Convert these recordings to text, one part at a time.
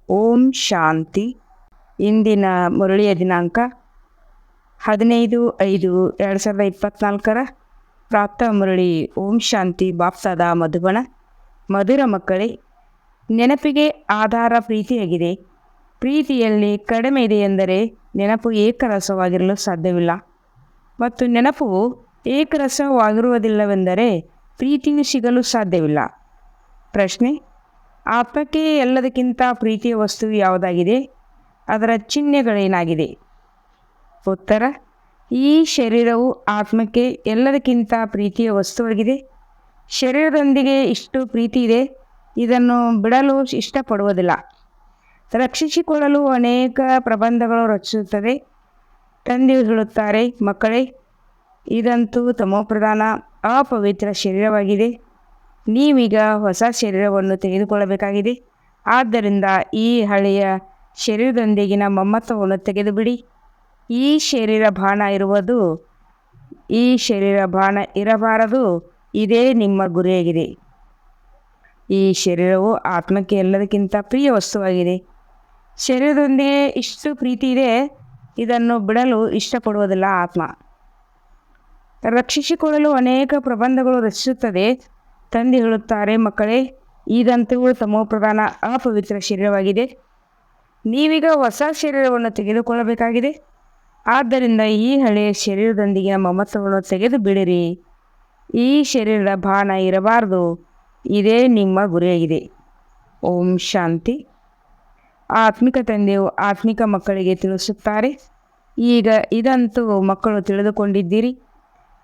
ಓಂ ಶಾಂತಿ. ಇಂದಿನ ಮುರಳಿಯ ದಿನಾಂಕ 15/5/2024. ಪ್ರಾಪ್ತ ಮುರಳಿ. ಓಂ ಶಾಂತಿ. ಬಾಪ್ತಾದ ಮಧುಬಣ. ಮಧುರ ಮಕ್ಕಳೇ, ನೆನಪಿಗೆ ಆಧಾರ ಪ್ರೀತಿಯಾಗಿದೆ. ಪ್ರೀತಿಯಲ್ಲಿ ಕಡಿಮೆ ಇದೆ ಎಂದರೆ ನೆನಪು ಏಕರಸವಾಗಿರಲು ಸಾಧ್ಯವಿಲ್ಲ, ಮತ್ತು ನೆನಪು ಏಕರಸವಾಗಿರುವುದಿಲ್ಲವೆಂದರೆ ಪ್ರೀತಿಯು ಸಿಗಲು ಸಾಧ್ಯವಿಲ್ಲ. ಪ್ರಶ್ನೆ: ಆತ್ಮಕ್ಕೆ ಎಲ್ಲದಕ್ಕಿಂತ ಪ್ರೀತಿಯ ವಸ್ತು ಯಾವುದಾಗಿದೆ? ಅದರ ಚಿಹ್ನೆಗಳೇನಾಗಿದೆ? ಉತ್ತರ: ಈ ಶರೀರವು ಆತ್ಮಕ್ಕೆ ಎಲ್ಲದಕ್ಕಿಂತ ಪ್ರೀತಿಯ ವಸ್ತುವಾಗಿದೆ. ಶರೀರದೊಂದಿಗೆ ಇಷ್ಟು ಪ್ರೀತಿ ಇದೆ, ಇದನ್ನು ಬಿಡಲು ಇಷ್ಟಪಡುವುದಿಲ್ಲ. ರಕ್ಷಿಸಿಕೊಳ್ಳಲು ಅನೇಕ ಪ್ರಬಂಧಗಳು ರಚಿಸುತ್ತದೆ. ತಂದೆಯು ಹೇಳುತ್ತಾರೆ, ಮಕ್ಕಳೇ, ಇದಂತೂ ತಮೋಪ್ರಧಾನ ಅಪವಿತ್ರ ಶರೀರವಾಗಿದೆ. ನೀವೀಗ ಹೊಸ ಶರೀರವನ್ನು ತೆಗೆದುಕೊಳ್ಳಬೇಕಾಗಿದೆ. ಆದ್ದರಿಂದ ಈ ಹಳೆಯ ಶರೀರದೊಂದಿಗಿನ ಮಮತ್ವವನ್ನು ತೆಗೆದುಬಿಡಿ. ಈ ಶರೀರ ಬಾಣ ಇರಬಾರದು. ಇದೇ ನಿಮ್ಮ ಗುರಿಯಾಗಿದೆ. ಈ ಶರೀರವು ಆತ್ಮಕ್ಕೆ ಎಲ್ಲದಕ್ಕಿಂತ ಪ್ರಿಯ ವಸ್ತುವಾಗಿದೆ. ಶರೀರದೊಂದಿಗೆ ಇಷ್ಟು ಪ್ರೀತಿ ಇದೆ, ಇದನ್ನು ಬಿಡಲು ಇಷ್ಟಪಡುವುದಿಲ್ಲ. ಆತ್ಮ ರಕ್ಷಿಸಿಕೊಳ್ಳಲು ಅನೇಕ ಪ್ರಬಂಧಗಳು ರಚಿಸುತ್ತದೆ. ತಂದೆ ಹೇಳುತ್ತಾರೆ, ಮಕ್ಕಳೇ, ಇದಂತೂ ತಮೋಪ್ರಧಾನ ಅಪವಿತ್ರ ಶರೀರವಾಗಿದೆ. ನೀವೀಗ ಹೊಸ ಶರೀರವನ್ನು ತೆಗೆದುಕೊಳ್ಳಬೇಕಾಗಿದೆ. ಆದ್ದರಿಂದ ಈ ಹಳೆಯ ಶರೀರದೊಂದಿಗಿನ ಮಮತ್ವವನ್ನು ತೆಗೆದು ಬಿಡಿರಿ. ಈ ಶರೀರದ ಬಾಣ ಇರಬಾರದು. ಇದೇ ನಿಮ್ಮ ಗುರಿಯಾಗಿದೆ. ಓಂ ಶಾಂತಿ. ಆತ್ಮಿಕ ತಂದೆಯು ಆತ್ಮಿಕ ಮಕ್ಕಳಿಗೆ ತಿಳಿಸುತ್ತಾರೆ, ಈಗ ಇದಂತೂ ಮಕ್ಕಳು ತಿಳಿದುಕೊಂಡಿದ್ದೀರಿ.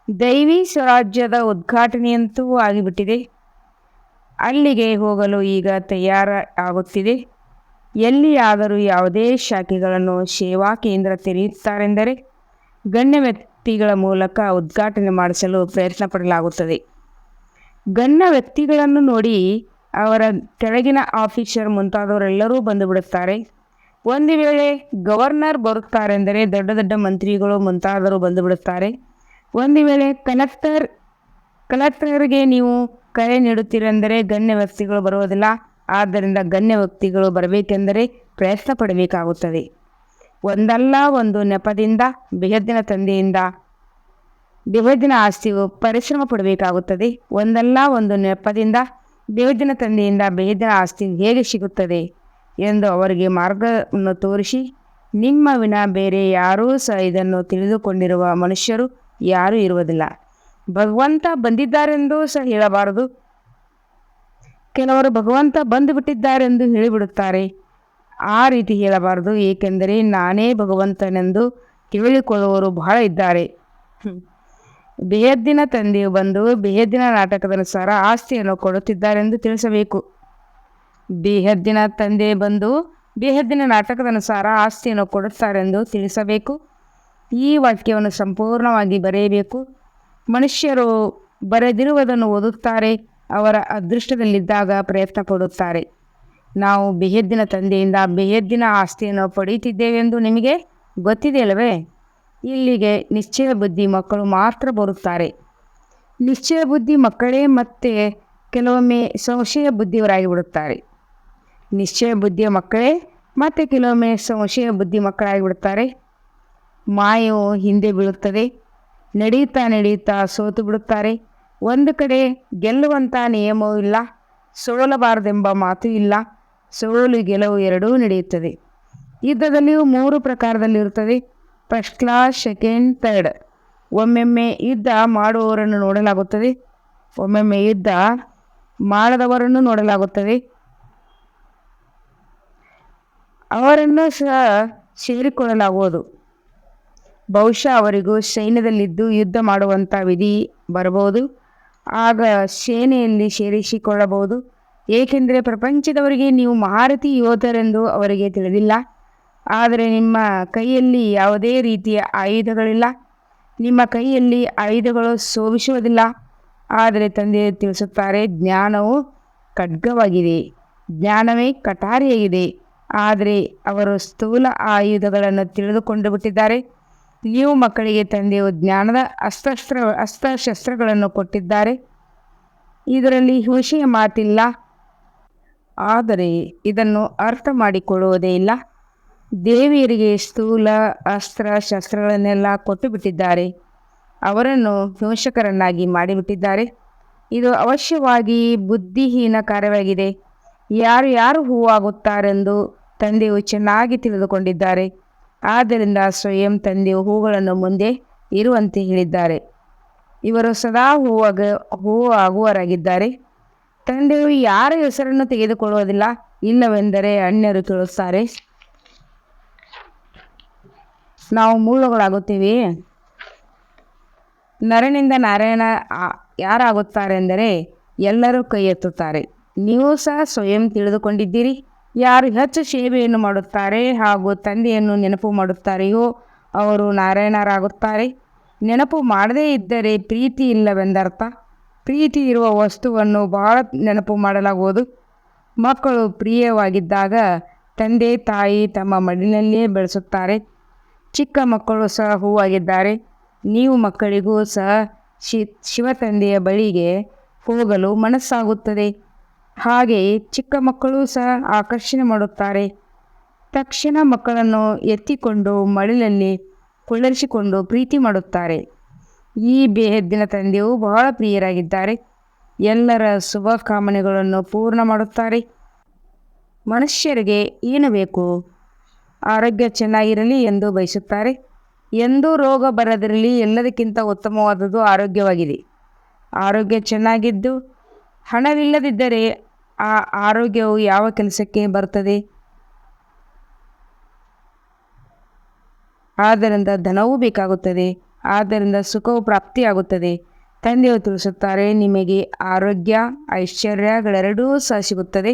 ದೈವಿ ಸ್ವರಾಜ್ಯದ ಉದ್ಘಾಟನೆಯಂತೂ ಆಗಿಬಿಟ್ಟಿದೆ. ಅಲ್ಲಿಗೆ ಹೋಗಲು ಈಗ ತಯಾರಾಗುತ್ತಿದೆ. ಎಲ್ಲಿಯಾದರೂ ಯಾವುದೇ ಶಾಖೆಗಳನ್ನು ಸೇವಾ ಕೇಂದ್ರ ತೆರೆಯುತ್ತಾರೆಂದರೆ ಗಣ್ಯ ವ್ಯಕ್ತಿಗಳ ಮೂಲಕ ಉದ್ಘಾಟನೆ ಮಾಡಿಸಲು ಪ್ರಯತ್ನ ಪಡಲಾಗುತ್ತದೆ. ಗಣ್ಯ ವ್ಯಕ್ತಿಗಳನ್ನು ನೋಡಿ ಅವರ ಕೆಳಗಿನ ಆಫೀಸರ್ ಮುಂತಾದವರೆಲ್ಲರೂ ಬಂದು ಬಿಡುತ್ತಾರೆ. ಒಂದು ವೇಳೆ ಗವರ್ನರ್ ಬರುತ್ತಾರೆಂದರೆ ದೊಡ್ಡ ದೊಡ್ಡ ಮಂತ್ರಿಗಳು ಮುಂತಾದವರು ಬಂದು ಬಿಡುತ್ತಾರೆ. ಒಂದು ವೇಳೆ ಕಲೆಕ್ಟರ್ಗೆ ನೀವು ಕರೆ ನೀಡುತ್ತೀರೆಂದರೆ ಗಣ್ಯ ವ್ಯಕ್ತಿಗಳು ಬರುವುದಿಲ್ಲ. ಆದ್ದರಿಂದ ಗಣ್ಯ ವ್ಯಕ್ತಿಗಳು ಬರಬೇಕೆಂದರೆ ಪ್ರಯತ್ನ ಪಡಬೇಕಾಗುತ್ತದೆ. ಒಂದಲ್ಲ ಒಂದು ನೆಪದಿಂದ ಬೇಹದ್ದಿನ ತಂದೆಯಿಂದ ಬೇಹದ್ದಿನ ಆಸ್ತಿಯು ಪರಿಶ್ರಮ ಪಡಬೇಕಾಗುತ್ತದೆ. ಒಂದಲ್ಲ ಒಂದು ನೆಪದಿಂದ ಬೇಹದ್ದಿನ ತಂದೆಯಿಂದ ಬೇಹದ್ದಿನ ಆಸ್ತಿ ಹೇಗೆ ಸಿಗುತ್ತದೆ ಎಂದು ಅವರಿಗೆ ಮಾರ್ಗವನ್ನು ತೋರಿಸಿ, ನಿಮ್ಮ ವಿನ ಬೇರೆ ಯಾರೂ ಸಹ ಇದನ್ನು ತಿಳಿದುಕೊಂಡಿರುವ ಮನುಷ್ಯರು ಯಾರೂ ಇರುವುದಿಲ್ಲ. ಭಗವಂತ ಬಂದಿದ್ದಾರೆಂದೂ ಸಹ ಹೇಳಬಾರದು. ಕೆಲವರು ಭಗವಂತ ಬಂದು ಬಿಟ್ಟಿದ್ದಾರೆಂದು ಹೇಳಿಬಿಡುತ್ತಾರೆ. ಆ ರೀತಿ ಹೇಳಬಾರದು, ಏಕೆಂದರೆ ನಾನೇ ಭಗವಂತನೆಂದು ಕೇಳಿಕೊಳ್ಳುವವರು ಬಹಳ ಇದ್ದಾರೆ. ಬೇಹದ್ದಿನ ತಂದೆಯು ಬಂದು ಬೇಹದ್ದಿನ ನಾಟಕದನುಸಾರ ಆಸ್ತಿಯನ್ನು ಕೊಡುತ್ತಿದ್ದಾರೆಂದು ತಿಳಿಸಬೇಕು. ಬೇಹದ್ದಿನ ತಂದೆ ಬಂದು ಬೇಹದ್ದಿನ ನಾಟಕದನುಸಾರ ಆಸ್ತಿಯನ್ನು ಕೊಡುತ್ತಾರೆಂದು ತಿಳಿಸಬೇಕು. ಈ ವಾಕ್ಯವನ್ನು ಸಂಪೂರ್ಣವಾಗಿ ಬರೆಯಬೇಕು. ಮನುಷ್ಯರು ಬರೆದಿರುವುದನ್ನು ಓದುತ್ತಾರೆ. ಅವರ ಅದೃಷ್ಟದಲ್ಲಿದ್ದಾಗ ಪ್ರಯತ್ನ ಪಡುತ್ತಾರೆ. ನಾವು ಬೇಹದ್ದಿನ ತಂದೆಯಿಂದ ಬೇಹದ್ದಿನ ಆಸ್ತಿಯನ್ನು ಪಡೆಯುತ್ತಿದ್ದೇವೆಂದು ನಿಮಗೆ ಗೊತ್ತಿದೆಯಲ್ಲವೇ? ಇಲ್ಲಿಗೆ ನಿಶ್ಚಯ ಬುದ್ಧಿ ಮಕ್ಕಳು ಮಾತ್ರ ಬರುತ್ತಾರೆ. ನಿಶ್ಚಯ ಬುದ್ಧಿ ಮಕ್ಕಳೇ ಮತ್ತೆ ಕೆಲವೊಮ್ಮೆ ಸಂಶಯ ಬುದ್ಧಿಯವರಾಗಿ ಬಿಡುತ್ತಾರೆ. ನಿಶ್ಚಯ ಬುದ್ಧಿಯ ಮಕ್ಕಳೇ ಮತ್ತೆ ಕೆಲವೊಮ್ಮೆ ಸಂಶಯ ಬುದ್ಧಿ ಮಕ್ಕಳಾಗಿ ಬಿಡುತ್ತಾರೆ. ಮಾಯವು ಹಿಂದೆ ಬೀಳುತ್ತದೆ. ನಡೆಯುತ್ತಾ ಸೋತು ಬಿಡುತ್ತಾರೆ. ಒಂದು ಕಡೆ ಗೆಲ್ಲುವಂಥ ನಿಯಮವೂ ಇಲ್ಲ, ಸೋಲಬಾರದೆಂಬ ಮಾತೂ ಇಲ್ಲ. ಸೋಲು ಗೆಲುವು ಎರಡೂ ನಡೆಯುತ್ತದೆ. ಯುದ್ಧದಲ್ಲಿಯೂ 3 ಪ್ರಕಾರದಲ್ಲಿರುತ್ತದೆ: ಫಸ್ಟ್ ಕ್ಲಾಸ್, ಸೆಕೆಂಡ್, ಥರ್ಡ್. ಒಮ್ಮೊಮ್ಮೆ ಯುದ್ಧ ಮಾಡುವವರನ್ನು ನೋಡಲಾಗುತ್ತದೆ, ಒಮ್ಮೊಮ್ಮೆ ಯುದ್ಧ ಮಾಡದವರನ್ನು ನೋಡಲಾಗುತ್ತದೆ. ಅವರನ್ನು ಸಹ ಸೇರಿಕೊಳ್ಳಲಾಗುವುದು. ಬಹುಶಃ ಅವರಿಗೂ ಸೈನ್ಯದಲ್ಲಿದ್ದು ಯುದ್ಧ ಮಾಡುವಂಥ ವಿಧಿ ಬರಬಹುದು. ಆಗ ಸೇನೆಯಲ್ಲಿ ಸೇರಿಸಿಕೊಳ್ಳಬಹುದು. ಏಕೆಂದರೆ ಪ್ರಪಂಚದವರಿಗೆ ನೀವು ಮಹಾರಥಿ ಯೋಧರೆಂದು ಅವರಿಗೆ ತಿಳಿದಿಲ್ಲ. ಆದರೆ ನಿಮ್ಮ ಕೈಯಲ್ಲಿ ಯಾವುದೇ ರೀತಿಯ ಆಯುಧಗಳಿಲ್ಲ. ನಿಮ್ಮ ಕೈಯಲ್ಲಿ ಆಯುಧಗಳು ಶೋಭಿಸುವುದಿಲ್ಲ. ಆದರೆ ತಂದೆ ತಿಳಿಸುತ್ತಾರೆ, ಜ್ಞಾನವು ಖಡ್ಗವಾಗಿದೆ, ಜ್ಞಾನವೇ ಕಟಾರಿಯಾಗಿದೆ. ಆದರೆ ಅವರು ಸ್ಥೂಲ ಆಯುಧಗಳನ್ನು ತಿಳಿದುಕೊಂಡು ಬಿಟ್ಟಿದ್ದಾರೆ. ನೀವು ಮಕ್ಕಳಿಗೆ ತಂದೆಯು ಜ್ಞಾನದ ಅಸ್ತ್ರಶಸ್ತ್ರಗಳನ್ನು ಕೊಟ್ಟಿದ್ದಾರೆ. ಇದರಲ್ಲಿ ವಿಷಯ ಮಾತಿಲ್ಲ. ಆದರೆ ಇದನ್ನು ಅರ್ಥ ಮಾಡಿಕೊಳ್ಳುವುದೇ ಇಲ್ಲ. ದೇವಿಯರಿಗೆ ಸ್ಥೂಲ ಅಸ್ತ್ರ ಶಸ್ತ್ರಗಳನ್ನೆಲ್ಲ ಕೊಟ್ಟು ಬಿಟ್ಟಿದ್ದಾರೆ. ಅವರನ್ನು ಹಿಂಸಕರನ್ನಾಗಿ ಮಾಡಿಬಿಟ್ಟಿದ್ದಾರೆ. ಇದು ಅವಶ್ಯವಾಗಿ ಬುದ್ಧಿಹೀನ ಕಾರ್ಯವಾಗಿದೆ. ಯಾರು ಯಾರು ಹೂವಾಗುತ್ತಾರೆಂದು ತಂದೆಯು ಚೆನ್ನಾಗಿ ತಿಳಿದುಕೊಂಡಿದ್ದಾರೆ. ಆದ್ದರಿಂದ ಸ್ವಯಂ ತಂದೆಯು ಹೂಗಳನ್ನು ಮುಂದೆ ಇರುವಂತೆ ಹೇಳಿದ್ದಾರೆ. ಇವರು ಸದಾ ಹೂವು ಆಗುವವರಾಗಿದ್ದಾರೆ. ತಂದೆಯು ಯಾರ ಹೆಸರನ್ನು ತೆಗೆದುಕೊಳ್ಳುವುದಿಲ್ಲ. ಇಲ್ಲವೆಂದರೆ ಅನ್ಯರು ಕೇಳುತ್ತಾರೆ, ನಾವು ಮುಳ್ಳುಗಳಾಗುತ್ತೇವೆ. ನರನಿಂದ ನಾರಾಯಣ ಯಾರಾಗುತ್ತಾರೆಂದರೆ ಎಲ್ಲರೂ ಕೈ ಎತ್ತುತ್ತಾರೆ. ನೀವು ಸಹ ಸ್ವಯಂ ತಿಳಿದುಕೊಂಡಿದ್ದೀರಿ. ಯಾರು ಹೆಚ್ಚು ಸೇವೆಯನ್ನು ಮಾಡುತ್ತಾರೆ ಹಾಗೂ ತಂದೆಯನ್ನು ನೆನಪು ಮಾಡುತ್ತಾರೆಯೋ ಅವರು ನಾರಾಯಣರಾಗುತ್ತಾರೆ. ನೆನಪು ಮಾಡದೇ ಇದ್ದರೆ ಪ್ರೀತಿ ಇಲ್ಲವೆಂದರ್ಥ. ಪ್ರೀತಿ ಇರುವ ವಸ್ತುವನ್ನು ಬಹಳ ನೆನಪು ಮಾಡಲಾಗುವುದು. ಮಕ್ಕಳು ಪ್ರಿಯವಾಗಿದ್ದಾಗ ತಂದೆ ತಾಯಿ ತಮ್ಮ ಮಡಿಲಲ್ಲಿಯೇ ಬೆಳೆಸುತ್ತಾರೆ. ಚಿಕ್ಕ ಮಕ್ಕಳು ಸಹ ಹೂವಾಗಿದ್ದಾರೆ. ನೀವು ಮಕ್ಕಳಿಗೂ ಸಹ ಶಿವತಂದೆಯ ಬಳಿಗೆ ಹೋಗಲು ಮನಸ್ಸಾಗುತ್ತದೆ. ಹಾಗೆಯೇ ಚಿಕ್ಕ ಮಕ್ಕಳು ಸಹ ಆಕರ್ಷಣೆ ಮಾಡುತ್ತಾರೆ. ತಕ್ಷಣ ಮಕ್ಕಳನ್ನು ಎತ್ತಿಕೊಂಡು ಮಡಿಲಲ್ಲಿ ಕುಳ್ಳರಿಸಿಕೊಂಡು ಪ್ರೀತಿ ಮಾಡುತ್ತಾರೆ. ಈ ಬೇಹದ್ದಿನ ತಂದೆಯು ಬಹಳ ಪ್ರಿಯರಾಗಿದ್ದಾರೆ. ಎಲ್ಲರ ಶುಭ ಕಾಮನೆಗಳನ್ನು ಪೂರ್ಣ ಮಾಡುತ್ತಾರೆ. ಮನುಷ್ಯರಿಗೆ ಏನು ಬೇಕು? ಆರೋಗ್ಯ ಚೆನ್ನಾಗಿರಲಿ ಎಂದು ಬಯಸುತ್ತಾರೆ. ಎಂದೂ ರೋಗ ಬರದಿರಲಿ. ಎಲ್ಲದಕ್ಕಿಂತ ಉತ್ತಮವಾದದ್ದು ಆರೋಗ್ಯವಾಗಿದೆ. ಆರೋಗ್ಯ ಚೆನ್ನಾಗಿದ್ದು ಹಣವಿಲ್ಲದಿದ್ದರೆ ಆ ಆರೋಗ್ಯವು ಯಾವ ಕೆಲಸಕ್ಕೆ ಬರುತ್ತದೆ? ಆದ್ದರಿಂದ ಧನವೂ ಬೇಕಾಗುತ್ತದೆ. ಆದ್ದರಿಂದ ಸುಖವು ಪ್ರಾಪ್ತಿಯಾಗುತ್ತದೆ. ತಂದೆಯು ತಿಳಿಸುತ್ತಾರೆ, ನಿಮಗೆ ಆರೋಗ್ಯ ಐಶ್ವರ್ಯಗಳೆರಡೂ ಸಹ ಸಿಗುತ್ತದೆ.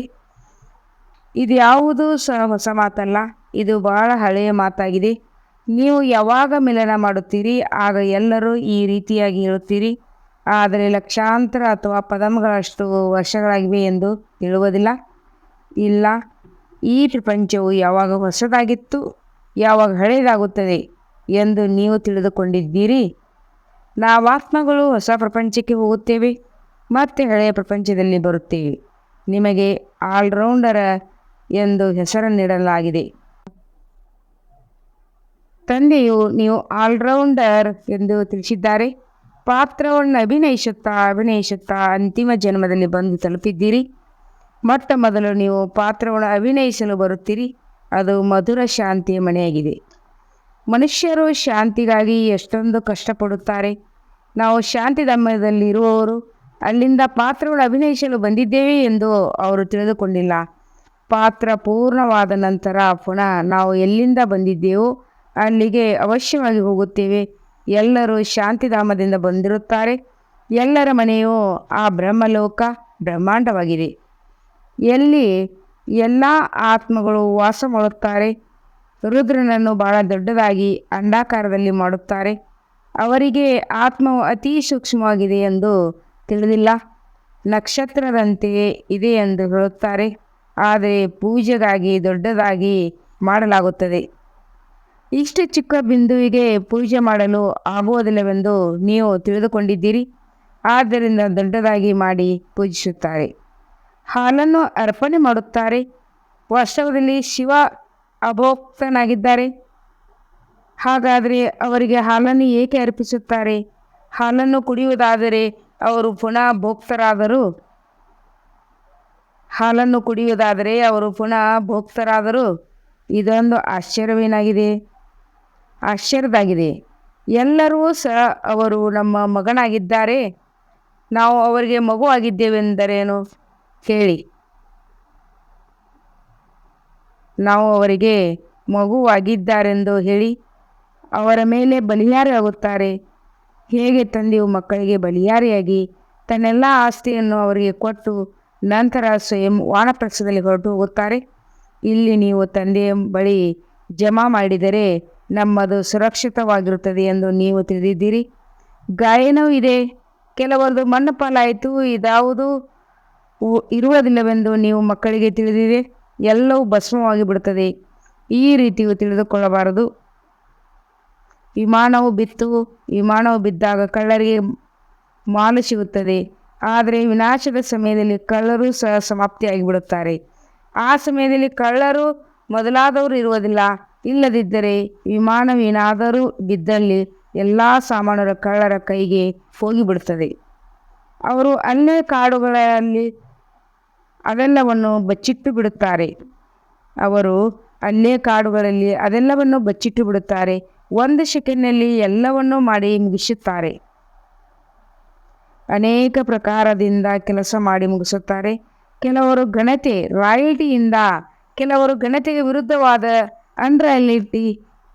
ಇದು ಯಾವುದೂ ಸಹ ಹೊಸ ಮಾತಲ್ಲ. ಇದು ಬಹಳ ಹಳೆಯ ಮಾತಾಗಿದೆ. ನೀವು ಯಾವಾಗ ಮಿಲನ ಮಾಡುತ್ತೀರಿ ಆಗ ಎಲ್ಲರೂ ಈ ರೀತಿಯಾಗಿ ಹೇಳುತ್ತೀರಿ. ಆದರೆ ಲಕ್ಷಾಂತರ ಅಥವಾ ಪದಮಗಳಷ್ಟು ವರ್ಷಗಳಾಗಿವೆ ಎಂದು ಹೇಳುವುದಿಲ್ಲ. ಇಲ್ಲ, ಈ ಪ್ರಪಂಚವು ಯಾವಾಗ ಹೊಸದಾಗಿತ್ತು, ಯಾವಾಗ ಹಳೆಯದಾಗುತ್ತದೆ ಎಂದು ನೀವು ತಿಳಿದುಕೊಂಡಿದ್ದೀರಿ. ನಾವಾತ್ಮಗಳು ಹೊಸ ಪ್ರಪಂಚಕ್ಕೆ ಹೋಗುತ್ತೇವೆ ಮತ್ತು ಹಳೆಯ ಪ್ರಪಂಚದಲ್ಲಿ ಬರುತ್ತೇವೆ. ನಿಮಗೆ ಆಲ್ರೌಂಡರ್ ಎಂದು ಹೆಸರನ್ನಿಡಲಾಗಿದೆ. ತಂದೆಯು ನೀವು ಆಲ್ರೌಂಡರ್ ಎಂದು ತಿಳಿಸಿದ್ದಾರೆ. ಪಾತ್ರವನ್ನು ಅಭಿನಯಿಸುತ್ತಾ ಅಂತಿಮ ಜನ್ಮದಲ್ಲಿ ಬಂದು ತಲುಪಿದ್ದೀರಿ. ಮೊಟ್ಟ ಮೊದಲು ನೀವು ಪಾತ್ರವನ್ನು ಅಭಿನಯಿಸಲು ಬರುತ್ತೀರಿ. ಅದು ಮಧುರ ಶಾಂತಿಯ ಮನೆಯಾಗಿದೆ. ಮನುಷ್ಯರು ಶಾಂತಿಗಾಗಿ ಎಷ್ಟೊಂದು ಕಷ್ಟಪಡುತ್ತಾರೆ. ನಾವು ಶಾಂತಿಧಾಮದಲ್ಲಿರುವವರು ಅಲ್ಲಿಂದ ಪಾತ್ರವನ್ನು ಅಭಿನಯಿಸಲು ಬಂದಿದ್ದೇವೆ ಎಂದು ಅವರು ತಿಳಿದುಕೊಂಡಿಲ್ಲ. ಪಾತ್ರ ಪೂರ್ಣವಾದ ನಂತರ ಪುನಃ ನಾವು ಎಲ್ಲಿಂದ ಬಂದಿದ್ದೇವೋ ಅಲ್ಲಿಗೆ ಅವಶ್ಯವಾಗಿ ಹೋಗುತ್ತೇವೆ. ಎಲ್ಲರೂ ಶಾಂತಿಧಾಮದಿಂದ ಬಂದಿರುತ್ತಾರೆ. ಎಲ್ಲರ ಮನೆಯು ಆ ಬ್ರಹ್ಮಲೋಕ ಬ್ರಹ್ಮಾಂಡವಾಗಿದೆ. ಎಲ್ಲಿ ಎಲ್ಲ ಆತ್ಮಗಳು ವಾಸ ಮಾಡುತ್ತಾರೆ. ರುದ್ರನನ್ನು ಬಹಳ ದೊಡ್ಡದಾಗಿ ಅಂಡಾಕಾರದಲ್ಲಿ ಮಾಡುತ್ತಾರೆ. ಅವರಿಗೆ ಆತ್ಮವು ಅತಿ ಸೂಕ್ಷ್ಮವಾಗಿದೆ ಎಂದು ತಿಳಿದಿಲ್ಲ. ನಕ್ಷತ್ರದಂತೆಯೇ ಇದೆ ಎಂದು ಹೇಳುತ್ತಾರೆ. ಆದರೆ ಪೂಜೆಗಾಗಿ ದೊಡ್ಡದಾಗಿ ಮಾಡಲಾಗುತ್ತದೆ. ಇಷ್ಟು ಚಿಕ್ಕ ಬಿಂದುವಿಗೆ ಪೂಜೆ ಮಾಡಲು ಆಗುವುದಿಲ್ಲವೆಂದು ನೀವು ತಿಳಿದುಕೊಂಡಿದ್ದೀರಿ. ಆದ್ದರಿಂದ ದೊಡ್ಡದಾಗಿ ಮಾಡಿ ಪೂಜಿಸುತ್ತಾರೆ. ಹಾಲನ್ನು ಅರ್ಪಣೆ ಮಾಡುತ್ತಾರೆ. ವಾಸ್ತವದಲ್ಲಿ ಶಿವ ಅಭೋಕ್ತನಾಗಿದ್ದಾರೆ. ಹಾಗಾದರೆ ಅವರಿಗೆ ಹಾಲನ್ನು ಏಕೆ ಅರ್ಪಿಸುತ್ತಾರೆ? ಹಾಲನ್ನು ಕುಡಿಯುವುದಾದರೆ ಅವರು ಪುನಃ ಭೋಕ್ತರಾದರು. ಇದೊಂದು ಆಶ್ಚರ್ಯದಾಗಿದೆ. ಎಲ್ಲರೂ ಸಹ ಅವರು ನಮ್ಮ ಮಗನಾಗಿದ್ದಾರೆ. ನಾವು ಅವರಿಗೆ ಮಗು ಆಗಿದ್ದೇವೆಂದರೇನು ಹೇಳಿ? ನಾವು ಅವರಿಗೆ ಮಗುವಾಗಿದ್ದಾರೆಂದು ಹೇಳಿ ಅವರ ಮೇಲೆ ಬಲಿಯಾರಿಯಾಗುತ್ತಾರೆ. ಹೇಗೆ ತಂದೆಯು ಮಕ್ಕಳಿಗೆ ಬಲಿಯಾರಿಯಾಗಿ ತನ್ನೆಲ್ಲ ಆಸ್ತಿಯನ್ನು ಅವರಿಗೆ ಕೊಟ್ಟು ನಂತರ ಸ್ವಯಂ ವಾನಪ್ರಸ್ಥದಲ್ಲಿ ಹೊರಟು ಹೋಗುತ್ತಾರೆ. ಇಲ್ಲಿ ನೀವು ತಂದೆಯ ಬಳಿ ಜಮಾ ಮಾಡಿದರೆ ನಮ್ಮದು ಸುರಕ್ಷಿತವಾಗಿರುತ್ತದೆ ಎಂದು ನೀವು ತಿಳಿದಿದ್ದೀರಿ. ಗಾಯನವೂ ಇದೆ. ಕೆಲವರದು ಮಣ್ಣು ಪಾಲಾಯಿತು. ಇದಾವುದು ಇರುವುದಿಲ್ಲವೆಂದು ನೀವು ಮಕ್ಕಳಿಗೆ ತಿಳಿದಿದೆ. ಎಲ್ಲವೂ ಭಸ್ಮವಾಗಿ ಬಿಡುತ್ತದೆ. ಈ ರೀತಿಯು ತಿಳಿದುಕೊಳ್ಳಬಾರದು. ವಿಮಾನವು ಬಿದ್ದಾಗ ಕಳ್ಳರಿಗೆ ಮಾಲು ಸಿಗುತ್ತದೆ. ಆದರೆ ವಿನಾಶದ ಸಮಯದಲ್ಲಿ ಕಳ್ಳರು ಸಹ ಸಮಾಪ್ತಿಯಾಗಿಬಿಡುತ್ತಾರೆ. ಆ ಸಮಯದಲ್ಲಿ ಕಳ್ಳರು ಮೊದಲಾದವರು ಇರುವುದಿಲ್ಲ. ಇಲ್ಲದಿದ್ದರೆ ವಿಮಾನವೇನಾದರೂ ಬಿದ್ದಲ್ಲಿ ಎಲ್ಲ ಸಾಮಾನುಗಳ ಕಳ್ಳರ ಕೈಗೆ ಹೋಗಿಬಿಡುತ್ತದೆ. ಅವರು ಅಲ್ಲೇ ಕಾಡುಗಳಲ್ಲಿ ಅದೆಲ್ಲವನ್ನು ಬಚ್ಚಿಟ್ಟು ಬಿಡುತ್ತಾರೆ. ಅದೆಲ್ಲವನ್ನು ಬಚ್ಚಿಟ್ಟು ಬಿಡುತ್ತಾರೆ. 1 ಸೆಕೆಂಡ್ನಲ್ಲಿ ಎಲ್ಲವನ್ನೂ ಮಾಡಿ ಮುಗಿಸುತ್ತಾರೆ. ಅನೇಕ ಪ್ರಕಾರದಿಂದ ಕೆಲಸ ಮಾಡಿ ಮುಗಿಸುತ್ತಾರೆ. ಕೆಲವರು ಘನತೆ ರಾಯಲ್ಟಿಯಿಂದ, ಕೆಲವರು ಘನತೆಗೆ ವಿರುದ್ಧವಾದ ಅನ್ರಾಯಲ್ಟಿ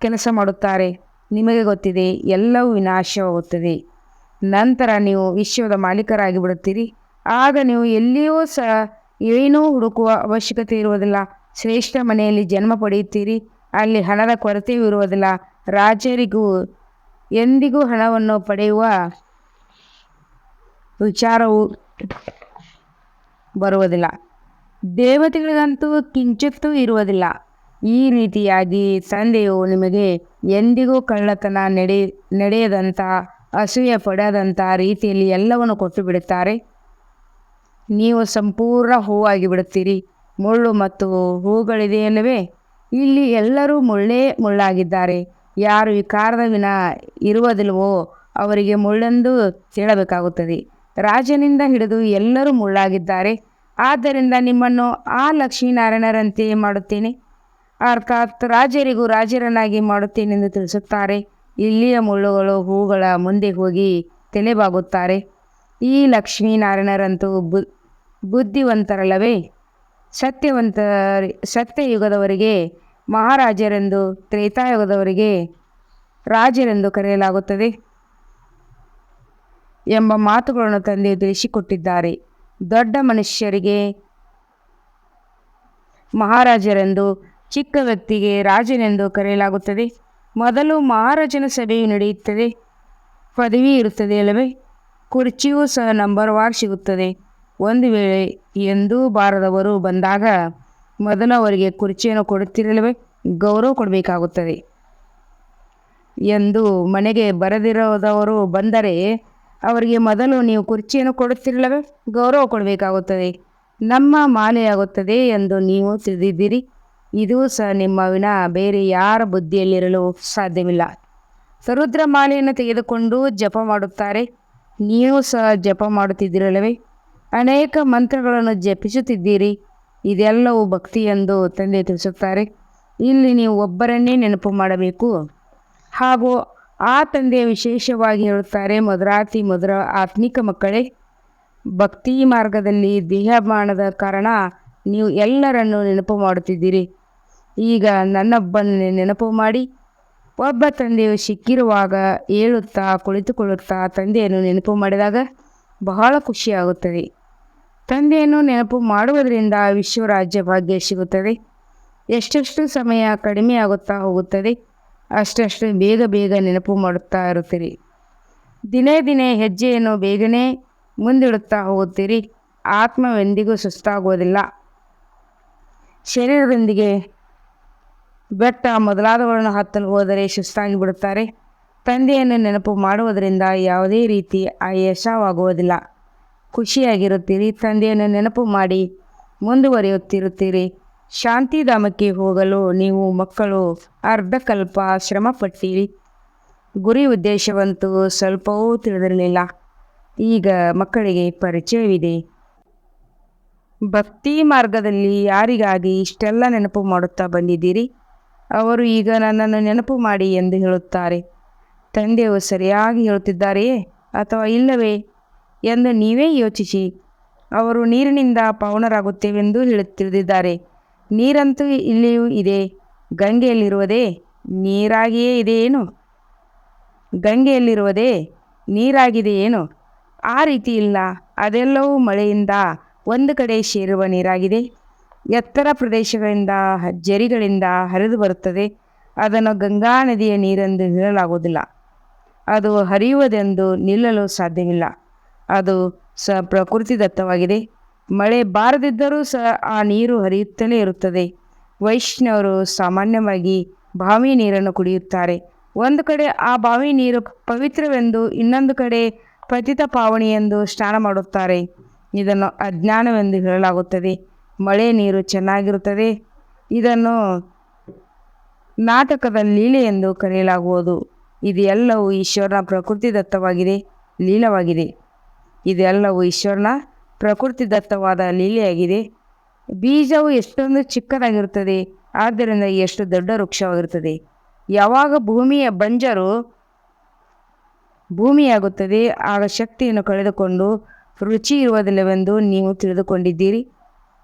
ಕೆಲಸ ಮಾಡುತ್ತಾರೆ. ನಿಮಗೆ ಗೊತ್ತಿದೆ, ಎಲ್ಲವೂ ವಿನಾಶವಾಗುತ್ತದೆ. ನಂತರ ನೀವು ವಿಶ್ವದ ಮಾಲೀಕರಾಗಿ ಬಿಡುತ್ತೀರಿ. ಆಗ ನೀವು ಎಲ್ಲಿಯೂ ಸಹ ಏನೂ ಹುಡುಕುವ ಅವಶ್ಯಕತೆ ಇರುವುದಿಲ್ಲ. ಶ್ರೇಷ್ಠ ಮನೆಯಲ್ಲಿ ಜನ್ಮ ಪಡೆಯುತ್ತೀರಿ. ಅಲ್ಲಿ ಹಣದ ಕೊರತೆಯೂ ಇರುವುದಿಲ್ಲ. ರಾಜರಿಗೂ ಎಂದಿಗೂ ಹಣವನ್ನು ಪಡೆಯುವ ವಿಚಾರವೂ ಬರುವುದಿಲ್ಲ. ದೇವತೆಗಳಿಗಂತೂ ಕಿಂಚಿತ್ತೂ ಇರುವುದಿಲ್ಲ. ಈ ರೀತಿಯಾಗಿ ತಂದೆಯು ನಿಮಗೆ ಎಂದಿಗೂ ಕಳ್ಳತನ ನಡೆಯದಂಥ, ಅಸೂಯೆ ಪಡೆಯದಂಥ ರೀತಿಯಲ್ಲಿ ಎಲ್ಲವನ್ನು ಕೊಟ್ಟು ಬಿಡುತ್ತಾರೆ. ನೀವು ಸಂಪೂರ್ಣ ಹೂವಾಗಿ ಬಿಡುತ್ತೀರಿ. ಮುಳ್ಳು ಮತ್ತು ಹೂಗಳಿದೆಯಲ್ಲವೇ? ಇಲ್ಲಿ ಎಲ್ಲರೂ ಮುಳ್ಳೇ ಮುಳ್ಳಾಗಿದ್ದಾರೆ. ಯಾರು ವಿಕಾರದ ವಿನ ಇರುವುದಿಲ್ಲವೋ ಅವರಿಗೆ ಮುಳ್ಳೆಂದು ಹೇಳಬೇಕಾಗುತ್ತದೆ. ರಾಜನಿಂದ ಹಿಡಿದು ಎಲ್ಲರೂ ಮುಳ್ಳಾಗಿದ್ದಾರೆ. ಆದ್ದರಿಂದ ನಿಮ್ಮನ್ನು ಆ ಲಕ್ಷ್ಮೀನಾರಾಯಣರಂತೆ ಮಾಡುತ್ತೇನೆ, ಅರ್ಥಾತ್ ರಾಜರಿಗೂ ರಾಜರನ್ನಾಗಿ ಮಾಡುತ್ತೇನೆಂದು ತಿಳಿಸುತ್ತಾರೆ. ಇಲ್ಲಿಯ ಮುಳ್ಳುಗಳು ಹೂಗಳ ಮುಂದೆ ಹೋಗಿ ತಲೆಬಾಗುತ್ತಾರೆ. ಈ ಲಕ್ಷ್ಮೀನಾರಾಯಣರಂತೂ ಬುದ್ಧಿವಂತರಲ್ಲವೇ? ಸತ್ಯಯುಗದವರಿಗೆ ಮಹಾರಾಜರೆಂದು, ತ್ರೇತಾಯುಗದವರಿಗೆ ರಾಜರೆಂದು ಕರೆಯಲಾಗುತ್ತದೆ ಎಂಬ ಮಾತುಗಳನ್ನು ತಂದೆಯು ತಿಳಿಸಿಕೊಟ್ಟಿದ್ದಾರೆ. ದೊಡ್ಡ ಮನುಷ್ಯರಿಗೆ ಮಹಾರಾಜರೆಂದು, ಚಿಕ್ಕ ವ್ಯಕ್ತಿಗೆ ರಾಜನೆಂದು ಕರೆಯಲಾಗುತ್ತದೆ. ಮೊದಲು ಮಹಾರಾಜನ ಸಭೆಯು ನಡೆಯುತ್ತದೆ. ಪದವಿ ಇರುತ್ತದೆ ಅಲ್ಲವೇ? ಕುರ್ಚಿಯೂ ಸಹ ನಂಬರ್ವಾರು ಸಿಗುತ್ತದೆ. ಒಂದು ವೇಳೆ ಎಂದೂ ಬಾರದವರು ಬಂದಾಗ ಮೊದಲು ಅವರಿಗೆ ಕುರ್ಚಿಯನ್ನು ಕೊಡುತ್ತಿರಲಿಲ್ಲವೇ? ಗೌರವ ಕೊಡಬೇಕಾಗುತ್ತದೆ. ಎಂದು ಮನೆಗೆ ಬರದಿರೋದವರು ಬಂದರೆ ಅವರಿಗೆ ಮೊದಲು ನೀವು ಕುರ್ಚಿಯನ್ನು ಕೊಡುತ್ತಿರಲಿಲ್ಲವೇ? ಗೌರವ ಕೊಡಬೇಕಾಗುತ್ತದೆ. ನಮ್ಮ ಮಾಲೆಯಾಗುತ್ತದೆ ಎಂದು ನೀವು ತಿಳಿದಿದ್ದೀರಿ. ಇದೂ ಸಹ ನಿಮ್ಮ ವಿನ ಬೇರೆ ಯಾರ ಬುದ್ಧಿಯಲ್ಲಿರಲು ಸಾಧ್ಯವಿಲ್ಲ. ರುದ್ರ ಮಾಲೆಯನ್ನು ತೆಗೆದುಕೊಂಡು ಜಪ ಮಾಡುತ್ತಾರೆ. ನೀವು ಸಹ ಜಪ ಮಾಡುತ್ತಿದ್ದೀರಲ್ಲವೇ? ಅನೇಕ ಮಂತ್ರಗಳನ್ನು ಜಪಿಸುತ್ತಿದ್ದೀರಿ. ಇದೆಲ್ಲವೂ ಭಕ್ತಿ ಎಂದು ತಂದೆ ತಿಳಿಸುತ್ತಾರೆ. ಇಲ್ಲಿ ನೀವು ಒಬ್ಬರನ್ನೇ ನೆನಪು ಮಾಡಬೇಕು. ಹಾಗೂ ಆ ತಂದೆ ವಿಶೇಷವಾಗಿ ಹೇಳುತ್ತಾರೆ, ಮಧುರಾತಿ ಮಧುರ ಆತ್ಮಿಕ ಮಕ್ಕಳೇ, ಭಕ್ತಿ ಮಾರ್ಗದಲ್ಲಿ ದೇಹಮಾನದ ಕಾರಣ ನೀವು ಎಲ್ಲರನ್ನೂ ನೆನಪು ಮಾಡುತ್ತಿದ್ದೀರಿ. ಈಗ ನನ್ನೊಬ್ಬನೇ ನೆನಪು ಮಾಡಿ. ಒಬ್ಬ ತಂದೆಯು ಸಿಕ್ಕಿರುವಾಗ ಏಳುತ್ತಾ ಕುಳಿತುಕೊಳ್ಳುತ್ತಾ ತಂದೆಯನ್ನು ನೆನಪು ಮಾಡಿದಾಗ ಬಹಳ ಖುಷಿಯಾಗುತ್ತದೆ. ತಂದೆಯನ್ನು ನೆನಪು ಮಾಡುವುದರಿಂದ ವಿಶ್ವರಾಜ್ಯ ಭಾಗ್ಯ ಸಿಗುತ್ತದೆ. ಎಷ್ಟೆಷ್ಟು ಸಮಯ ಕಡಿಮೆಯಾಗುತ್ತಾ ಹೋಗುತ್ತದೆ ಅಷ್ಟಷ್ಟು ಬೇಗ ಬೇಗ ನೆನಪು ಮಾಡುತ್ತಾ ಇರುತ್ತೀರಿ. ದಿನೇ ದಿನೇ ಹೆಜ್ಜೆಯನ್ನು ಬೇಗನೆ ಮುಂದಿಡುತ್ತಾ ಹೋಗುತ್ತೀರಿ. ಆತ್ಮವೆಂದಿಗೂ ಸುಸ್ತಾಗುವುದಿಲ್ಲ. ಶರೀರದೊಂದಿಗೆ ಬೆಟ್ಟ ಮೊದಲಾದವುಗಳನ್ನು ಹತ್ತಲು ಹೋದರೆ ಸುಸ್ತಾಗಿ ಬಿಡುತ್ತಾರೆ. ತಂದೆಯನ್ನು ನೆನಪು ಮಾಡುವುದರಿಂದ ಯಾವುದೇ ರೀತಿ ಆಯಾಸವಾಗುವುದಿಲ್ಲ. ಖುಷಿಯಾಗಿರುತ್ತೀರಿ. ತಂದೆಯನ್ನು ನೆನಪು ಮಾಡಿ ಮುಂದುವರಿಯುತ್ತಿರುತ್ತೀರಿ. ಶಾಂತಿಧಾಮಕ್ಕೆ ಹೋಗಲು ನೀವು ಮಕ್ಕಳು ಅರ್ಧಕಲ್ಪ ಶ್ರಮಪಟ್ಟಿರಿ. ಗುರಿ ಉದ್ದೇಶವಂತೂ ಸ್ವಲ್ಪವೂ ತಿಳಿದಿರಲಿಲ್ಲ. ಈಗ ಮಕ್ಕಳಿಗೆ ಪರಿಚಯವಿದೆ. ಭಕ್ತಿ ಮಾರ್ಗದಲ್ಲಿ ಯಾರಿಗಾಗಿ ಇಷ್ಟೆಲ್ಲ ನೆನಪು ಮಾಡುತ್ತಾ ಬಂದಿದ್ದೀರಿ? ಅವರು ಈಗ ನನ್ನನ್ನು ನೆನಪು ಮಾಡಿ ಎಂದು ಹೇಳುತ್ತಾರೆ. ತಂದೆಯು ಸರಿಯಾಗಿ ಹೇಳುತ್ತಿದ್ದಾರೆಯೇ ಅಥವಾ ಇಲ್ಲವೇ ಎಂದು ನೀವೇ ಯೋಚಿಸಿ. ಅವರು ನೀರಿನಿಂದ ಪಾವನರಾಗುತ್ತೇವೆಂದು ತಿಳಿದಿದ್ದಾರೆ. ನೀರಂತೂ ಇಲ್ಲಿಯೂ ಇದೆ. ಗಂಗೆಯಲ್ಲಿರುವುದೇ ನೀರಾಗಿಯೇ ಇದೆಯೇನು? ಗಂಗೆಯಲ್ಲಿರುವುದೇ ನೀರಾಗಿದೆಯೇನು? ಆ ರೀತಿ ಇಲ್ಲ. ಅದೆಲ್ಲವೂ ಮಳೆಯಿಂದ ಒಂದು ಕಡೆ ಸೇರುವ ನೀರಾಗಿದೆ. ಎತ್ತರ ಪ್ರದೇಶಗಳಿಂದ, ಝರಿಗಳಿಂದ ಹರಿದು ಬರುತ್ತದೆ. ಅದನ್ನು ಗಂಗಾ ನದಿಯ ನೀರೆಂದು ಹೇಳಲಾಗುವುದಿಲ್ಲ. ಅದು ಹರಿಯುವುದೆಂದು ನಿಲ್ಲಲು ಸಾಧ್ಯವಿಲ್ಲ. ಅದು ಸಹ ಪ್ರಕೃತಿದತ್ತವಾಗಿದೆ. ಮಳೆ ಬಾರದಿದ್ದರೂ ಸಹ ಆ ನೀರು ಹರಿಯುತ್ತಲೇ ಇರುತ್ತದೆ. ವೈಷ್ಣವರು ಸಾಮಾನ್ಯವಾಗಿ ಬಾವಿ ನೀರನ್ನು ಕುಡಿಯುತ್ತಾರೆ. ಒಂದು ಕಡೆ ಆ ಬಾವಿ ನೀರು ಪವಿತ್ರವೆಂದು, ಇನ್ನೊಂದು ಕಡೆ ಪತಿತ ಪಾವನಿ ಎಂದು ಸ್ನಾನ ಮಾಡುತ್ತಾರೆ. ಇದನ್ನು ಅಜ್ಞಾನವೆಂದು ಹೇಳಲಾಗುತ್ತದೆ. ಮಳೆ ನೀರು ಚೆನ್ನಾಗಿರುತ್ತದೆ. ಇದನ್ನು ನಾಟಕದ ಲೀಲೆ ಎಂದು ಕರೆಯಲಾಗುವುದು. ಇದೆಲ್ಲವೂ ಈಶ್ವರನ ಪ್ರಕೃತಿದತ್ತವಾಗಿದೆ, ಲೀಲವಾಗಿದೆ. ಇದೆಲ್ಲವೂ ಈಶ್ವರನ ಪ್ರಕೃತಿದತ್ತವಾದ ಲೀಲೆಯಾಗಿದೆ. ಬೀಜವು ಎಷ್ಟೊಂದು ಚಿಕ್ಕದಾಗಿರುತ್ತದೆ, ಆದ್ದರಿಂದ ಎಷ್ಟು ದೊಡ್ಡ ವೃಕ್ಷವಾಗಿರುತ್ತದೆ. ಯಾವಾಗ ಭೂಮಿಯ ಬಂಜರು ಭೂಮಿಯಾಗುತ್ತದೆ, ಆಗ ಶಕ್ತಿಯನ್ನು ಕಳೆದುಕೊಂಡು ರುಚಿ ಇರುವುದಿಲ್ಲವೆಂದು ನೀವು ತಿಳಿದುಕೊಂಡಿದ್ದೀರಿ.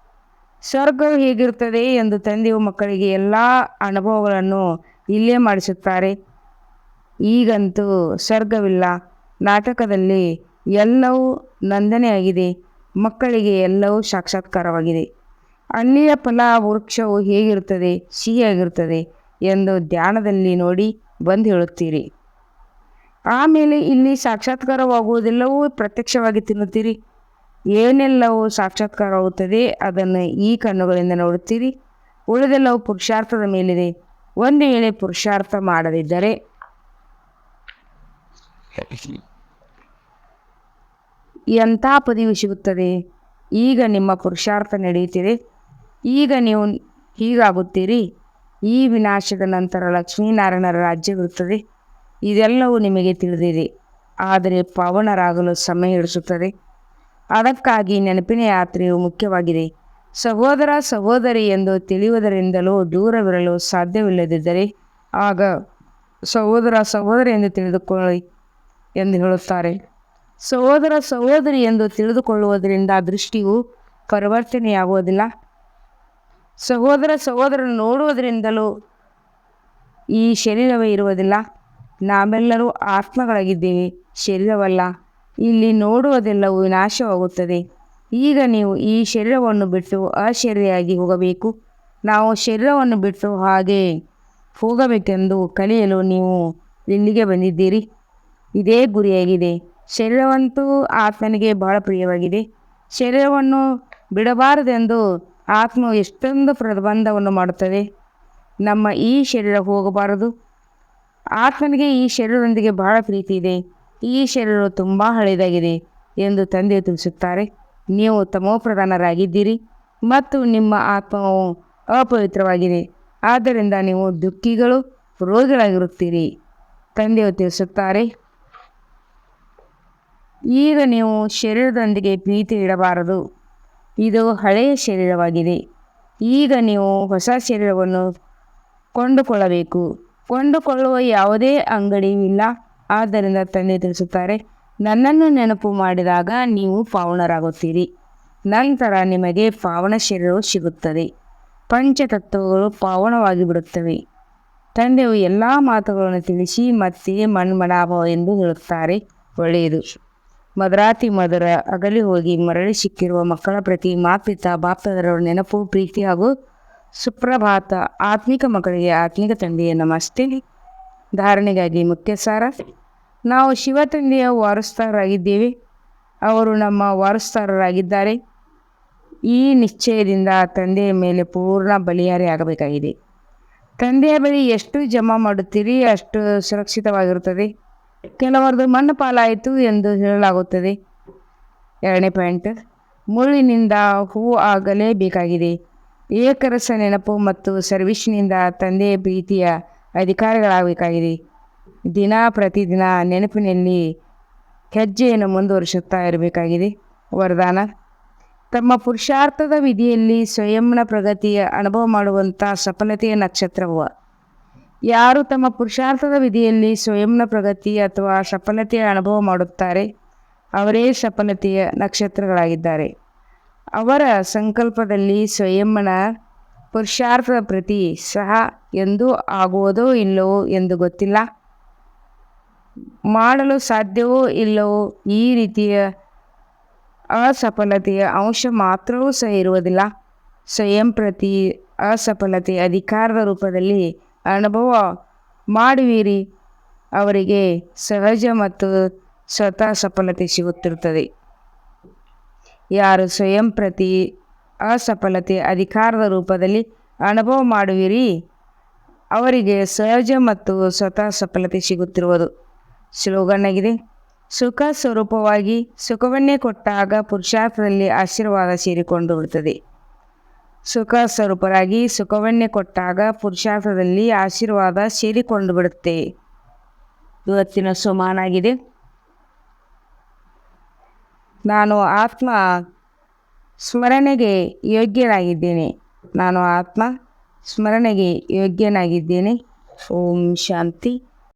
ಸ್ವರ್ಗವು ಹೇಗಿರುತ್ತದೆ ಎಂದು ತಂದೆಯು ಮಕ್ಕಳಿಗೆ ಎಲ್ಲ ಅನುಭವಗಳನ್ನು ಇಲ್ಲೇ ಮಾಡಿಸುತ್ತಾರೆ. ಈಗಂತೂ ಸ್ವರ್ಗವಿಲ್ಲ. ನಾಟಕದಲ್ಲಿ ಎಲ್ಲವೂ ನಂದನೆಯಾಗಿದೆ. ಮಕ್ಕಳಿಗೆ ಎಲ್ಲವೂ ಸಾಕ್ಷಾತ್ಕಾರವಾಗಿದೆ. ಅಲ್ಲಿಯ ಫಲ ವೃಕ್ಷವು ಹೇಗಿರುತ್ತದೆ, ಸಿಹಿಯಾಗಿರುತ್ತದೆ ಎಂದು ಧ್ಯಾನದಲ್ಲಿ ನೋಡಿ ಬಂದು ಹೇಳುತ್ತೀರಿ. ಆಮೇಲೆ ಇಲ್ಲಿ ಸಾಕ್ಷಾತ್ಕಾರವಾಗುವುದೆಲ್ಲವೂ ಪ್ರತ್ಯಕ್ಷವಾಗಿ ತಿನ್ನುತ್ತೀರಿ. ಏನೆಲ್ಲವೂ ಸಾಕ್ಷಾತ್ಕಾರವಾಗುತ್ತದೆ ಅದನ್ನು ಈ ಕಣ್ಣುಗಳಿಂದ ನೋಡುತ್ತೀರಿ. ಉಳಿದೆಲ್ಲವೂ ಪುರುಷಾರ್ಥದ ಮೇಲಿದೆ. ಒಂದು ವೇಳೆ ಪುರುಷಾರ್ಥ ಮಾಡದಿದ್ದರೆ ಎಂಥ ಪದವಿ ಸಿಗುತ್ತದೆ. ಈಗ ನಿಮ್ಮ ಪುರುಷಾರ್ಥ ನಡೆಯುತ್ತಿದೆ. ಈಗ ನೀವು ಹೀಗಾಗುತ್ತೀರಿ. ಈ ವಿನಾಶದ ನಂತರ ಲಕ್ಷ್ಮೀನಾರಾಯಣರ ರಾಜ್ಯವಿರುತ್ತದೆ. ಇದೆಲ್ಲವೂ ನಿಮಗೆ ತಿಳಿದಿದೆ. ಆದರೆ ಪಾವನರಾಗಲು ಸಮಯ ಹಿಡಿಸುತ್ತದೆ. ಅದಕ್ಕಾಗಿ ನೆನಪಿನ ಯಾತ್ರೆಯು ಮುಖ್ಯವಾಗಿದೆ. ಸಹೋದರ ಸಹೋದರಿ ಎಂದು ತಿಳಿಯುವುದರಿಂದಲೂ ದೂರವಿರಲು ಸಾಧ್ಯವಿಲ್ಲದಿದ್ದರೆ ಆಗ ಸಹೋದರ ಸಹೋದರಿ ಎಂದು ತಿಳಿದುಕೊಳ್ಳಿ ಎಂದು ಹೇಳುತ್ತಾರೆ. ಸಹೋದರ ಸಹೋದರಿ ಎಂದು ತಿಳಿದುಕೊಳ್ಳುವುದರಿಂದ ದೃಷ್ಟಿಯು ಪರಿವರ್ತನೆಯಾಗುವುದಿಲ್ಲ. ಸಹೋದರ ಸಹೋದರನ್ನು ನೋಡುವುದರಿಂದಲೂ ಈ ಶರೀರವೇ ಇರುವುದಿಲ್ಲ. ನಾವೆಲ್ಲರೂ ಆತ್ಮಗಳಾಗಿದ್ದೇವೆ, ಶರೀರವಲ್ಲ. ಇಲ್ಲಿ ನೋಡುವುದೆಲ್ಲವೂ ವಿನಾಶವಾಗುತ್ತದೆ. ಈಗ ನೀವು ಈ ಶರೀರವನ್ನು ಬಿಟ್ಟು ಅಶರೀರಿಯಾಗಿ ಹೋಗಬೇಕು. ನಾವು ಶರೀರವನ್ನು ಬಿಟ್ಟು ಹಾಗೆ ಹೋಗಬೇಕೆಂದು ಕಲಿಯಲು ನೀವು ಇಲ್ಲಿಗೆ ಬಂದಿದ್ದೀರಿ. ಇದೇ ಗುರಿಯಾಗಿದೆ. ಶರೀರವಂತೂ ಆತ್ಮನಿಗೆ ಬಹಳ ಪ್ರಿಯವಾಗಿದೆ. ಶರೀರವನ್ನು ಬಿಡಬಾರದೆಂದು ಆತ್ಮವು ಎಷ್ಟೊಂದು ಪ್ರಬಂಧವನ್ನು ಮಾಡುತ್ತದೆ. ನಮ್ಮ ಈ ಶರೀರ ಹೋಗಬಾರದು. ಆತ್ಮನಿಗೆ ಈ ಶರೀರದೊಂದಿಗೆ ಬಹಳ ಪ್ರೀತಿ ಇದೆ. ಈ ಶರೀರವು ತುಂಬ ಹಳೆಯದಾಗಿದೆ ಎಂದು ತಂದೆಯು ತಿಳಿಸುತ್ತಾರೆ. ನೀವು ತಮೋಪ್ರಧಾನರಾಗಿದ್ದೀರಿ ಮತ್ತು ನಿಮ್ಮ ಆತ್ಮವು ಅಪವಿತ್ರವಾಗಿದೆ. ಆದ್ದರಿಂದ ನೀವು ದುಃಖಿಗಳು, ರೋಗಿಗಳಾಗಿರುತ್ತೀರಿ. ತಂದೆಯು ತಿಳಿಸುತ್ತಾರೆ, ಈಗ ನೀವು ಶರೀರದೊಂದಿಗೆ ಪ್ರೀತಿ ಇಡಬಾರದು. ಇದು ಹಳೆಯ ಶರೀರವಾಗಿದೆ. ಈಗ ನೀವು ಹೊಸ ಶರೀರವನ್ನು ಕೊಂಡುಕೊಳ್ಳಬೇಕು. ಕೊಂಡುಕೊಳ್ಳುವ ಯಾವುದೇ ಅಂಗಡಿಯಿಲ್ಲ. ಆದ್ದರಿಂದ ತಂದೆ ತಿಳಿಸುತ್ತಾರೆ, ನನ್ನನ್ನು ನೆನಪು ಮಾಡಿದಾಗ ನೀವು ಪಾವನರಾಗುತ್ತೀರಿ. ನಂತರ ನಿಮಗೆ ಪಾವನ ಶರೀರವು ಸಿಗುತ್ತದೆ. ಪಂಚತತ್ವಗಳು ಪಾವನವಾಗಿ ಬಿಡುತ್ತವೆ. ತಂದೆಯು ಎಲ್ಲ ಮಾತುಗಳನ್ನು ತಿಳಿಸಿ ಮತ್ತೆ ಮನ್ಮನಾಭವ ಎಂದು ಹೇಳುತ್ತಾರೆ. ಒಳ್ಳೆಯದು. ಮಧುರಾತಿ ಮಧುರ ಅಗಲಿ ಹೋಗಿ ಮರಳಿ ಸಿಕ್ಕಿರುವ ಮಕ್ಕಳ ಪ್ರತಿ ಮಾತ್ಪಿತ ಬಾಪ್ತದರ ನೆನಪು, ಪ್ರೀತಿ ಹಾಗೂ ಸುಪ್ರಭಾತ. ಆತ್ಮಿಕ ಮಕ್ಕಳಿಗೆ ಆತ್ಮಿಕ ತಂದೆಯ ನಮಸ್ತೆ. ಧಾರಣೆಗಾಗಿ ಮುಖ್ಯ ಸಾರ. ನಾವು ಶಿವ ತಂದೆಯ ವಾರಸ್ದಾರರಾಗಿದ್ದೇವೆ. ಅವರು ನಮ್ಮ ವಾರಸ್ದಾರರಾಗಿದ್ದಾರೆ. ಈ ನಿಶ್ಚಯದಿಂದ ತಂದೆಯ ಮೇಲೆ ಪೂರ್ಣ ಬಲಿಯಾರಿ ಆಗಬೇಕಾಗಿದೆ. ತಂದೆಯ ಬಳಿ ಎಷ್ಟು ಜಮಾ ಮಾಡುತ್ತೀರಿ ಅಷ್ಟು ಸುರಕ್ಷಿತವಾಗಿರುತ್ತದೆ. ಕೆಲವರದು ಮಣ್ಣು ಪಾಲಾಯಿತು ಎಂದು ಹೇಳಲಾಗುತ್ತದೆ. 2ನೇ ಪಾಯಿಂಟ್, ಮುಳ್ಳಿನಿಂದ ಹೂವು ಆಗಲೇಬೇಕಾಗಿದೆ. ಏಕರಸ ನೆನಪು ಮತ್ತು ಸರ್ವಿಸ್ನಿಂದ ತಂದೆಯ ಪ್ರೀತಿಯ ಅಧಿಕಾರಿಗಳಾಗಬೇಕಾಗಿದೆ. ದಿನ ಪ್ರತಿದಿನ ನೆನಪಿನಲ್ಲಿ ಹೆಜ್ಜೆಯನ್ನು ಮುಂದುವರಿಸುತ್ತಾ ಇರಬೇಕಾಗಿದೆ. ವರದಾನ: ತಮ್ಮ ಪುರುಷಾರ್ಥದ ವಿಧಿಯಲ್ಲಿ ಸ್ವಯಂನ ಪ್ರಗತಿಯ ಅನುಭವ ಮಾಡುವಂಥ ಸಫಲತೆಯ ನಕ್ಷತ್ರವ. ಯಾರು ತಮ್ಮ ಪುರುಷಾರ್ಥದ ವಿಧಿಯಲ್ಲಿ ಸ್ವಯಂನ ಪ್ರಗತಿ ಅಥವಾ ಸಫಲತೆಯ ಅನುಭವ ಮಾಡುತ್ತಾರೆ ಅವರೇ ಸಫಲತೆಯ ನಕ್ಷತ್ರಗಳಾಗಿದ್ದಾರೆ. ಅವರ ಸಂಕಲ್ಪದಲ್ಲಿ ಸ್ವಯಂನ ಪುರುಷಾರ್ಥದ ಪ್ರತಿ ಸಹ ಎಂದೂ ಆಗುವುದೋ ಇಲ್ಲವೋ ಎಂದು ಗೊತ್ತಿಲ್ಲ. ಮಾಡಲು ಸಾಧ್ಯವೋ ಇಲ್ಲವೋ ಈ ರೀತಿಯ ಅಸಫಲತೆಯ ಅಂಶ ಮಾತ್ರವೂ ಸಹ ಇರುವುದಿಲ್ಲ. ಸ್ವಯಂ ಪ್ರತಿ ಅಸಫಲತೆ ಅಧಿಕಾರದ ರೂಪದಲ್ಲಿ ಅನುಭವ ಮಾಡುವಿರಿ. ಅವರಿಗೆ ಸಹಜ ಮತ್ತು ಸ್ವತಃ ಸಫಲತೆ ಸಿಗುತ್ತಿರುತ್ತದೆ. ಯಾರು ಸ್ವಯಂ ಪ್ರತಿ ಅಸಫಲತೆ ಅಧಿಕಾರದ ರೂಪದಲ್ಲಿ ಅನುಭವ ಮಾಡುವಿರಿ ಅವರಿಗೆ ಸಹಜ ಮತ್ತು ಸ್ವತಃ ಸಫಲತೆ ಸಿಗುತ್ತಿರುವುದು. ಸ್ಲೋಗನ್ ಆಗಿದೆ: ಸುಖ ಸ್ವರೂಪವಾಗಿ ಸುಖವನ್ನೇ ಕೊಟ್ಟಾಗ ಪುರುಷಾರ್ಥದಲ್ಲಿ ಆಶೀರ್ವಾದ ಸೇರಿಕೊಂಡು ಬಿಡುತ್ತದೆ. ಸುಖ ಸ್ವರೂಪರಾಗಿ ಸುಖವನ್ನೇ ಕೊಟ್ಟಾಗ ಪುರುಷಾರ್ಥದಲ್ಲಿ ಆಶೀರ್ವಾದ ಸೇರಿಕೊಂಡು ಬಿಡುತ್ತೆ. ಇವತ್ತಿನ ಸೋಮಾನಾಗಿದೆ. ನಾನು ಆತ್ಮ ಸ್ಮರಣೆಗೆ ಯೋಗ್ಯನಾಗಿದ್ದೇನೆ. ನಾನು ಆತ್ಮ ಸ್ಮರಣೆಗೆ ಯೋಗ್ಯನಾಗಿದ್ದೇನೆ. ಓಂ ಶಾಂತಿ.